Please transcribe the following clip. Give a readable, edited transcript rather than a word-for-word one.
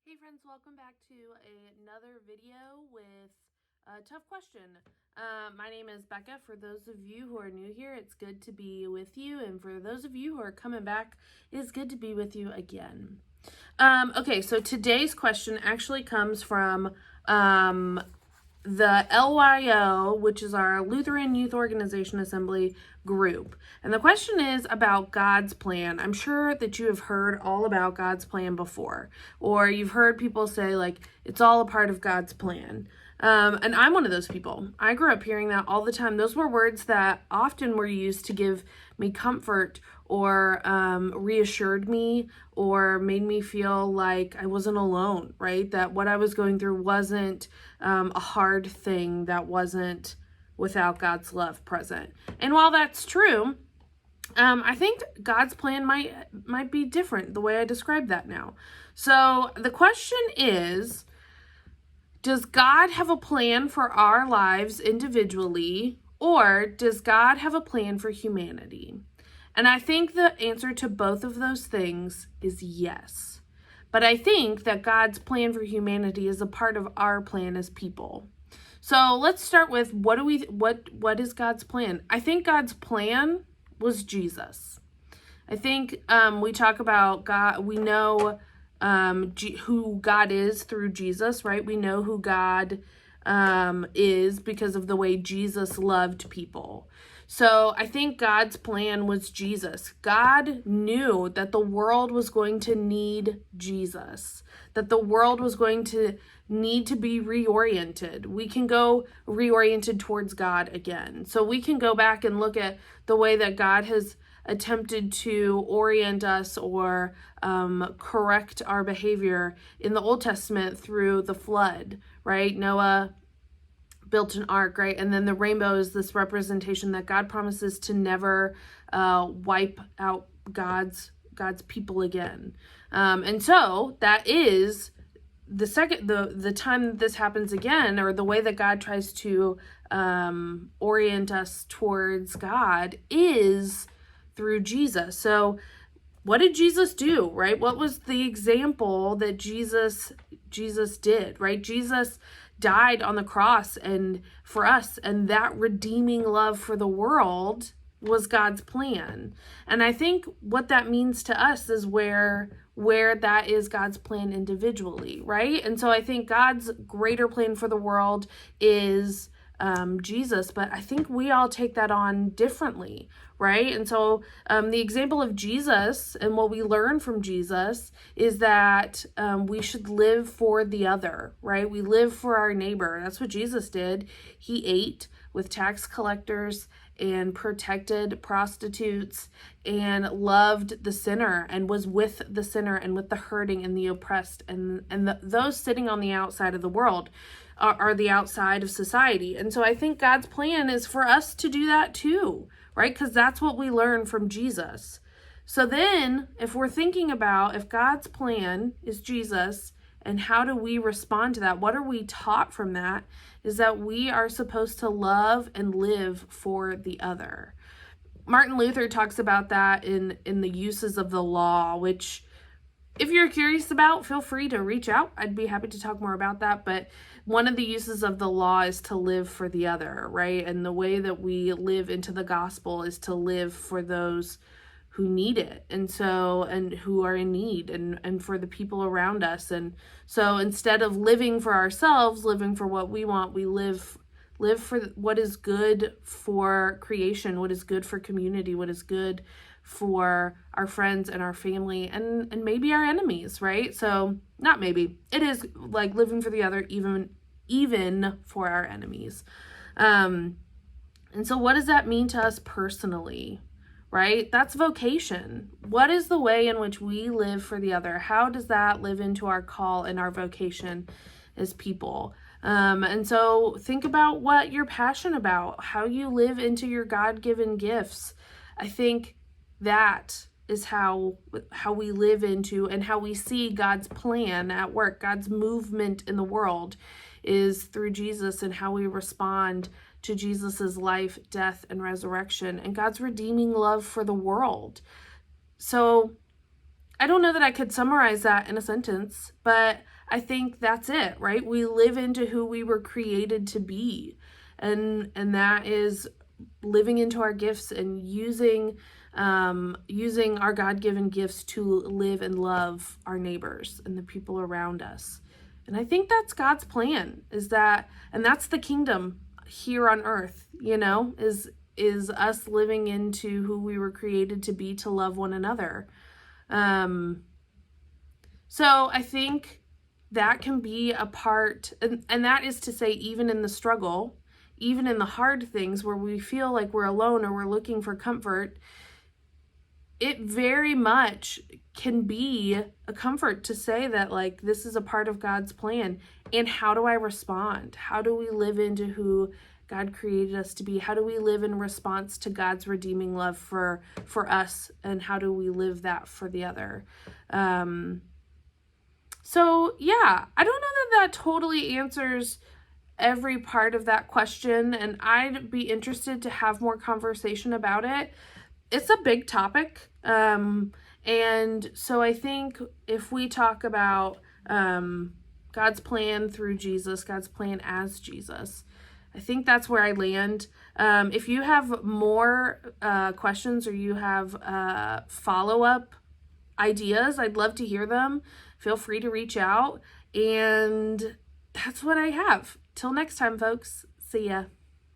Hey friends, welcome back to another video with a tough question. My name is Becca. For those of you who are new here, it's good to be with you. And for those of you who are coming back, it is good to be with you again. Okay, so today's question actually comes from the LYO, which is our Lutheran Youth Organization Assembly group. And the question is about God's plan. I'm sure that you have heard all about God's plan before, or you've heard people say, like, it's all a part of God's plan. And I'm one of those people. I grew up hearing that all the time. Those were words that often were used to give me comfort or reassured me or made me feel like I wasn't alone, right? That what I was going through wasn't a hard thing, that wasn't without God's love present. And while that's true, I think God's plan might be different the way I describe that now. So the question is, does God have a plan for our lives individually, or does God have a plan for humanity? And I think the answer to both of those things is yes. But I think that God's plan for humanity is a part of our plan as people. So let's start with what is God's plan? I think God's plan was Jesus. I think we talk about God, we know who God is through Jesus, right? We know who God is because of the way Jesus loved people. So I think God's plan was Jesus. God knew that the world was going to need Jesus, that the world was going to need to be reoriented. We can go reoriented towards God again. So we can go back and look at the way that God has attempted to orient us or correct our behavior in the Old Testament through the flood, right? Noah built an ark, right? And then the rainbow is this representation that God promises to never wipe out God's people again. And so that is the time that this happens again, or the way that God tries to orient us towards God, is through Jesus. So what did Jesus do, right? What was the example that Jesus did, right? Jesus died on the cross and for us, and that redeeming love for the world was God's plan. And I think what that means to us is where that is God's plan individually, right? And so I think God's greater plan for the world is Jesus, but I think we all take that on differently, right? And so the example of Jesus and what we learn from Jesus is that we should live for the other, right? We live for our neighbor. That's what Jesus did. He ate with tax collectors and protected prostitutes and loved the sinner and was with the sinner and with the hurting and the oppressed and those sitting on the outside of the world are the outside of society. And so I think God's plan is for us to do that too, right? Because that's what we learn from Jesus. So then if we're thinking about if God's plan is Jesus, and how do we respond to that? What are we taught from that? Is that we are supposed to love and live for the other. Martin Luther talks about that in the uses of the law, which if you're curious about, feel free to reach out. I'd be happy to talk more about that. But one of the uses of the law is to live for the other, right? And the way that we live into the gospel is to live for those who need it, and who are in need, and for the people around us. And so instead of living for ourselves, living for what we want, we live for what is good for creation, what is good for community, what is good for our friends and our family and maybe our enemies, right? So not maybe, it is like living for the other, even for our enemies. And so what does that mean to us personally? Right? That's vocation. What is the way in which we live for the other? How does that live into our call and our vocation as people? And so think about what you're passionate about, how you live into your God-given gifts. I think that is how we live into and how we see God's plan at work. God's movement in the world is through Jesus, and how we respond to Jesus's life, death, and resurrection, and God's redeeming love for the world. So I don't know that I could summarize that in a sentence, but I think that's it, right? We live into who we were created to be. And that is living into our gifts and using our God-given gifts to live and love our neighbors and the people around us. And I think that's God's plan, and that's the kingdom here on earth, is us living into who we were created to be, to love one another. So I think that can be a part, and that is to say, even in the struggle, even in the hard things where we feel like we're alone or we're looking for comfort, it very much can be a comfort to say that, like, this is a part of God's plan. And how do I respond? How do we live into who God created us to be? How do we live in response to God's redeeming love for us? And how do we live that for the other? So yeah, I don't know that totally answers every part of that question, and I'd be interested to have more conversation about it. It's a big topic, and so I think if we talk about God's plan through Jesus, God's plan as Jesus, I think that's where I land. If you have more questions or you have follow-up ideas, I'd love to hear them. Feel free to reach out, and that's what I have. Till next time, folks. See ya.